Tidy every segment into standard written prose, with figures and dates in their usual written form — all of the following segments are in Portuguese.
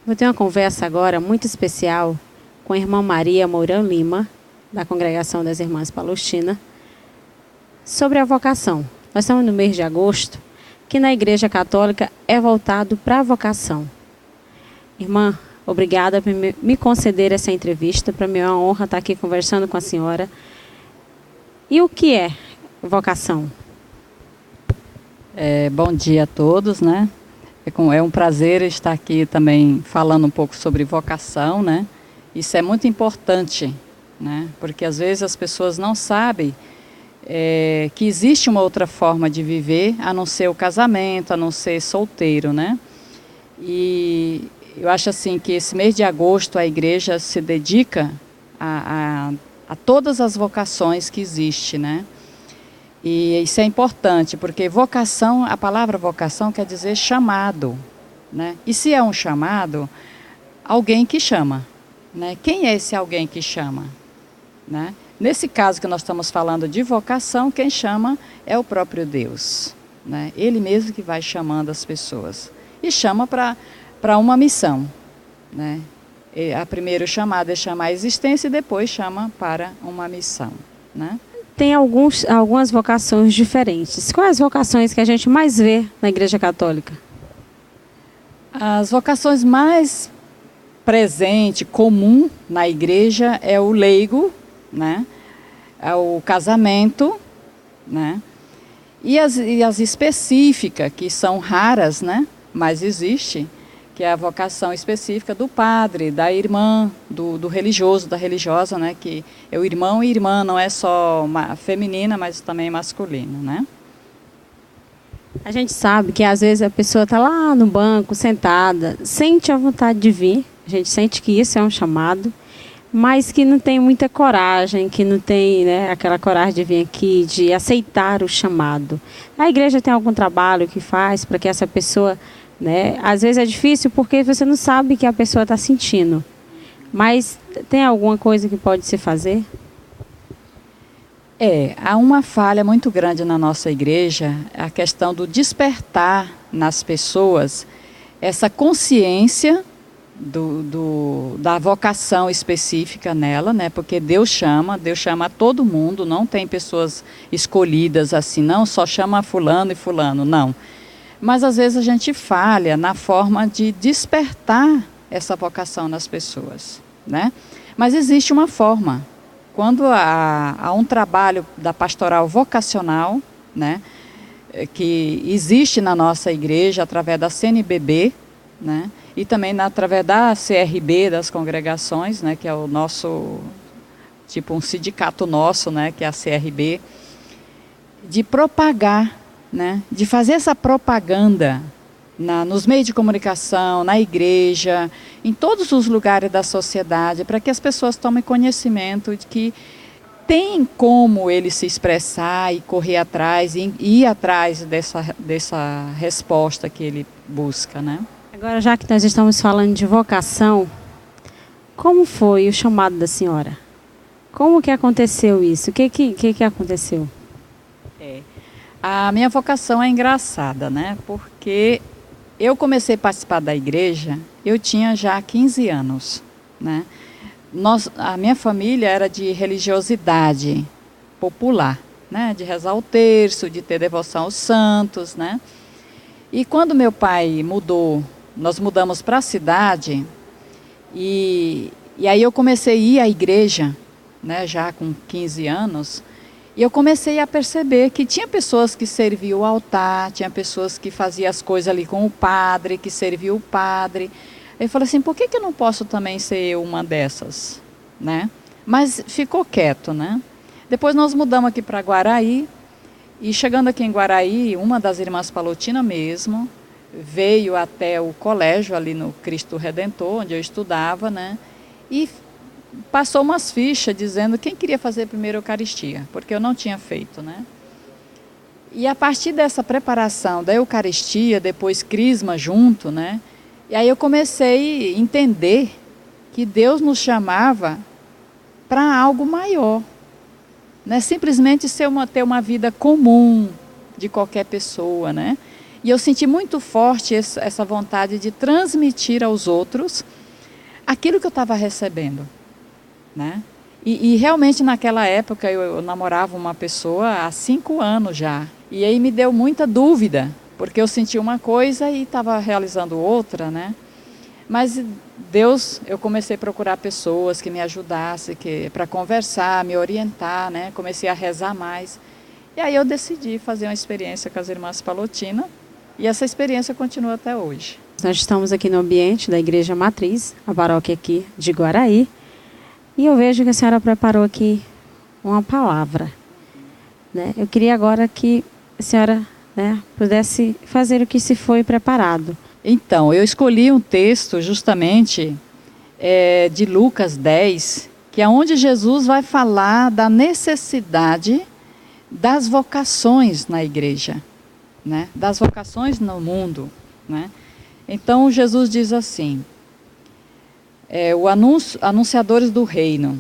Vou ter uma conversa agora muito especial com a irmã Maria Mourão Lima, da Congregação das Irmãs Palestina, sobre a vocação. Nós estamos no mês de agosto, que na Igreja Católica é voltado para a vocação. Irmã, obrigada por me conceder essa entrevista. Para mim é uma honra estar aqui conversando com a senhora. E o que é vocação? Bom dia a todos, né? É um prazer estar aqui também falando um pouco sobre vocação, né? Isso é muito importante, né? Porque às vezes as pessoas não sabem que existe uma outra forma de viver, a não ser o casamento, a não ser solteiro, né? E eu acho assim que esse mês de agosto a igreja se dedica a todas as vocações que existem, né? E isso é importante, porque vocação, a palavra vocação quer dizer chamado, né? E se é um chamado, alguém que chama, né? Quem é esse alguém que chama, né? Nesse caso que nós estamos falando de vocação, quem chama é o próprio Deus, né? Ele mesmo que vai chamando as pessoas. E chama para uma missão, né? E a primeiro chamada é chamar a existência e depois chama para uma missão, né? Tem algumas vocações diferentes. Quais as vocações que a gente mais vê na Igreja Católica? As vocações mais presente, comum na igreja é o leigo, né? É o casamento, né? E as específicas, que são raras, né? Mas existe, que é a vocação específica do padre, da irmã, do religioso, da religiosa, né? Que é o irmão e irmã, não é só feminina, mas também masculina, né? A gente sabe que às vezes a pessoa está lá no banco, sentada, sente a vontade de vir, a gente sente que isso é um chamado, mas que não tem muita coragem, que não tem, né, aquela coragem de vir aqui, de aceitar o chamado. A igreja tem algum trabalho que faz para que essa pessoa, né, às vezes é difícil porque você não sabe o que a pessoa está sentindo, mas tem alguma coisa que pode se fazer? Há uma falha muito grande na nossa igreja, a questão do despertar nas pessoas essa consciência da vocação específica nela, né? Porque Deus chama a todo mundo, não tem pessoas escolhidas assim, não, só chama fulano e fulano, não. Mas às vezes a gente falha na forma de despertar essa vocação nas pessoas, né? Mas existe uma forma. Quando há um trabalho da pastoral vocacional, né, que existe na nossa igreja através da CNBB, né, e também através da CRB, das congregações, né, que é o nosso, tipo um sindicato nosso, né, que é a CRB, de propagar, né, de fazer essa propaganda nos meios de comunicação, na igreja, em todos os lugares da sociedade, para que as pessoas tomem conhecimento de que tem como ele se expressar e correr atrás, e ir atrás dessa resposta que ele busca, né? Agora, já que nós estamos falando de vocação, como foi o chamado da senhora? Como que aconteceu isso? O que aconteceu? A minha vocação é engraçada, né? Porque eu comecei a participar da igreja, eu tinha já 15 anos, né? A minha família era de religiosidade popular, né? De rezar o terço, de ter devoção aos santos, né? E quando meu pai nós mudamos para a cidade, e aí eu comecei a ir à igreja, né? Já com 15 anos, e eu comecei a perceber que tinha pessoas que serviam o altar, tinha pessoas que faziam as coisas ali com o padre, que serviam o padre. Eu falei assim, por que eu não posso também ser uma dessas, né? Mas ficou quieto, né? Depois nós mudamos aqui para Guaraí, e chegando aqui em Guaraí, uma das irmãs Palotina mesmo, veio até o colégio ali no Cristo Redentor, onde eu estudava, né? E passou umas fichas dizendo quem queria fazer primeiro a Eucaristia, porque eu não tinha feito, né? E a partir dessa preparação da Eucaristia, depois Crisma junto, né? E aí eu comecei a entender que Deus nos chamava para algo maior. Não é simplesmente ter uma vida comum de qualquer pessoa, né? E eu senti muito forte essa vontade de transmitir aos outros aquilo que eu estava recebendo, né? E realmente naquela época eu namorava uma pessoa há 5 anos já. E aí me deu muita dúvida, porque eu senti uma coisa e estava realizando outra, né? Mas Deus, eu comecei a procurar pessoas que me ajudassem, para conversar, me orientar, né? Comecei a rezar mais. E aí eu decidi fazer uma experiência com as irmãs Palotina, e essa experiência continua até hoje. Nós estamos aqui no ambiente da Igreja Matriz, a paróquia aqui de Guaraí, e eu vejo que a senhora preparou aqui uma palavra, né? Eu queria agora que a senhora, né, pudesse fazer o que se foi preparado. Então, eu escolhi um texto justamente de Lucas 10, que é onde Jesus vai falar da necessidade das vocações na igreja, né? Das vocações no mundo, né? Então, Jesus diz assim, anunciadores do reino.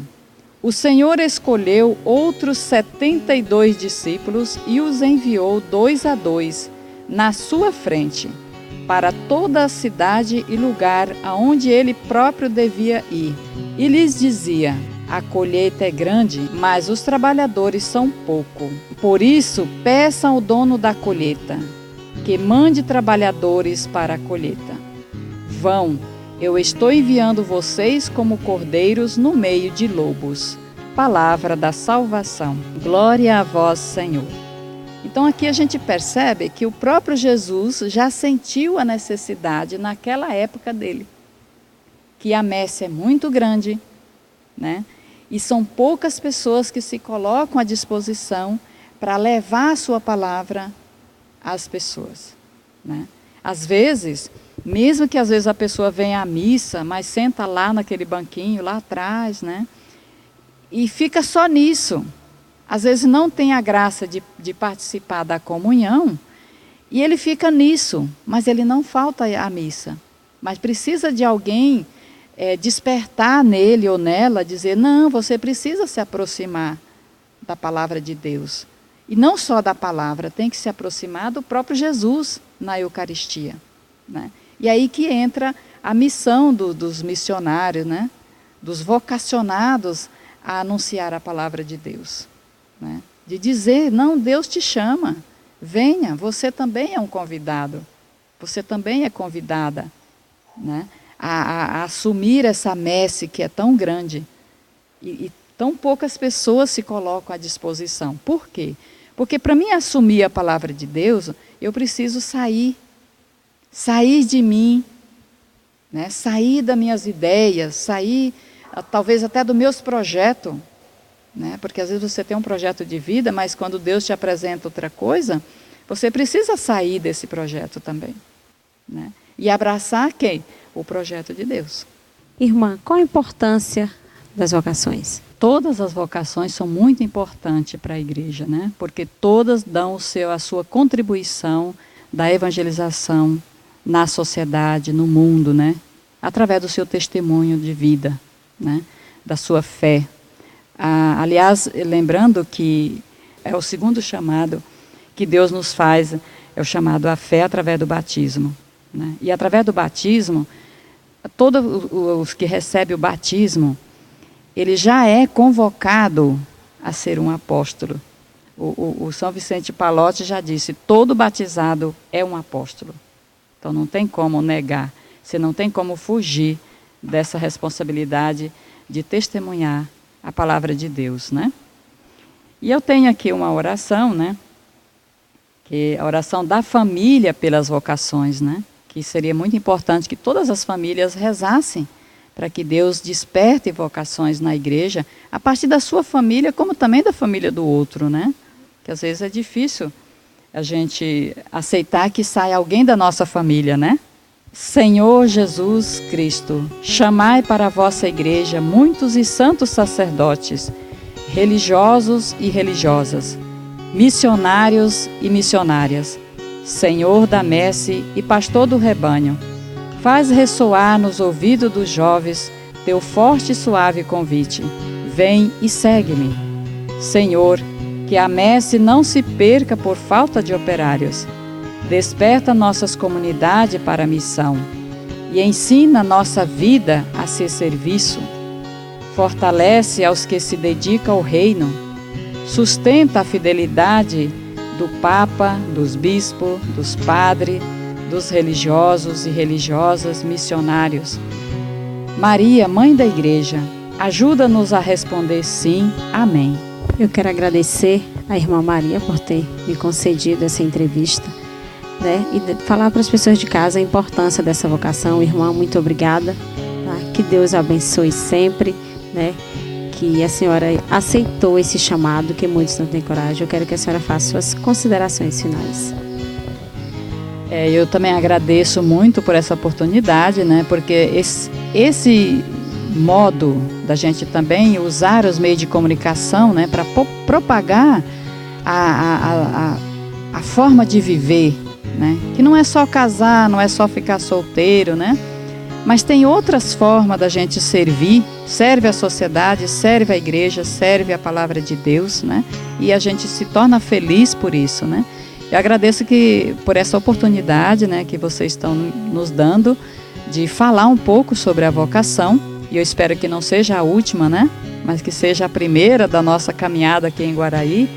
O Senhor escolheu outros 72 discípulos e os enviou 2 a 2 na sua frente, para toda a cidade e lugar aonde ele próprio devia ir. E lhes dizia, a colheita é grande, mas os trabalhadores são pouco. Por isso, peçam ao dono da colheita, que mande trabalhadores para a colheita. Vão, eu estou enviando vocês como cordeiros no meio de lobos. Palavra da salvação. Glória a vós, Senhor. Então aqui a gente percebe que o próprio Jesus já sentiu a necessidade naquela época dele, que a messe é muito grande, né? E são poucas pessoas que se colocam à disposição para levar a sua palavra às pessoas, né? Às vezes, mesmo que às vezes a pessoa venha à missa, mas senta lá naquele banquinho, lá atrás, né? E fica só nisso. Às vezes não tem a graça de participar da comunhão, e ele fica nisso, mas ele não falta à missa. Mas precisa de alguém despertar nele ou nela, dizer, não, você precisa se aproximar da palavra de Deus. E não só da palavra, tem que se aproximar do próprio Jesus na Eucaristia, né? E aí que entra a missão dos missionários, né? Dos vocacionados a anunciar a palavra de Deus, né? De dizer, não, Deus te chama, venha, você também é um convidado, você também é convidada, né? A assumir essa messe que é tão grande e tão poucas pessoas se colocam à disposição. Por quê? Porque para mim assumir a palavra de Deus, eu preciso sair de mim, né? Sair das minhas ideias, sair talvez até dos meus projetos, né? Porque às vezes você tem um projeto de vida, mas quando Deus te apresenta outra coisa, você precisa sair desse projeto também, né? E abraçar quem? O projeto de Deus. Irmã, qual a importância das vocações? Todas as vocações são muito importantes para a igreja, né? Porque todas dão a sua contribuição da evangelização na sociedade, no mundo, né? Através do seu testemunho de vida, né? Da sua fé. Aliás, lembrando que é o segundo chamado que Deus nos faz, é o chamado à fé através do batismo, né? E através do batismo, todos os que recebem o batismo, ele já é convocado a ser um apóstolo. O São Vicente Pallotti já disse, todo batizado é um apóstolo. Então não tem como negar, você não tem como fugir dessa responsabilidade de testemunhar a palavra de Deus, né? E eu tenho aqui uma oração, né? Que é a oração da família pelas vocações, né? Que seria muito importante que todas as famílias rezassem para que Deus desperte vocações na igreja, a partir da sua família, como também da família do outro, né? Que às vezes é difícil a gente aceitar que saia alguém da nossa família, né? Senhor Jesus Cristo, chamai para a vossa igreja muitos e santos sacerdotes, religiosos e religiosas, missionários e missionárias, Senhor da messe e pastor do rebanho, faz ressoar nos ouvidos dos jovens teu forte e suave convite. Vem e segue-me. Senhor, que a messe não se perca por falta de operários. Desperta nossas comunidades para a missão e ensina nossa vida a ser serviço. Fortalece aos que se dedicam ao reino. Sustenta a fidelidade do Papa, dos bispos, dos padres, dos religiosos e religiosas missionários. Maria, Mãe da Igreja, ajuda-nos a responder sim, amém. Eu quero agradecer a irmã Maria por ter me concedido essa entrevista, né? E falar para as pessoas de casa a importância dessa vocação. Irmã, muito obrigada, tá? Que Deus abençoe sempre, né? Que a senhora aceitou esse chamado, que muitos não têm coragem. Eu quero que a senhora faça suas considerações finais. Eu também agradeço muito por essa oportunidade, né? Porque esse modo da gente também usar os meios de comunicação, né? Para propagar a forma de viver, né? Que não é só casar, não é só ficar solteiro, né? Mas tem outras formas da gente servir, serve a sociedade, serve a igreja, serve a palavra de Deus, né? E a gente se torna feliz por isso, né? Eu agradeço por essa oportunidade, né, que vocês estão nos dando de falar um pouco sobre a vocação, e eu espero que não seja a última, né? Mas que seja a primeira da nossa caminhada aqui em Guaraí,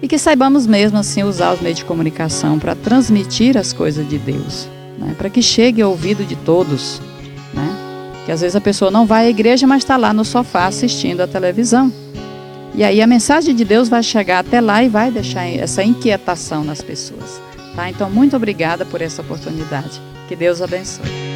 e que saibamos mesmo assim usar os meios de comunicação para transmitir as coisas de Deus, né? Para que chegue ao ouvido de todos, né? Que às vezes a pessoa não vai à igreja, mas está lá no sofá assistindo a televisão. E aí a mensagem de Deus vai chegar até lá e vai deixar essa inquietação nas pessoas, tá? Então, muito obrigada por essa oportunidade. Que Deus abençoe.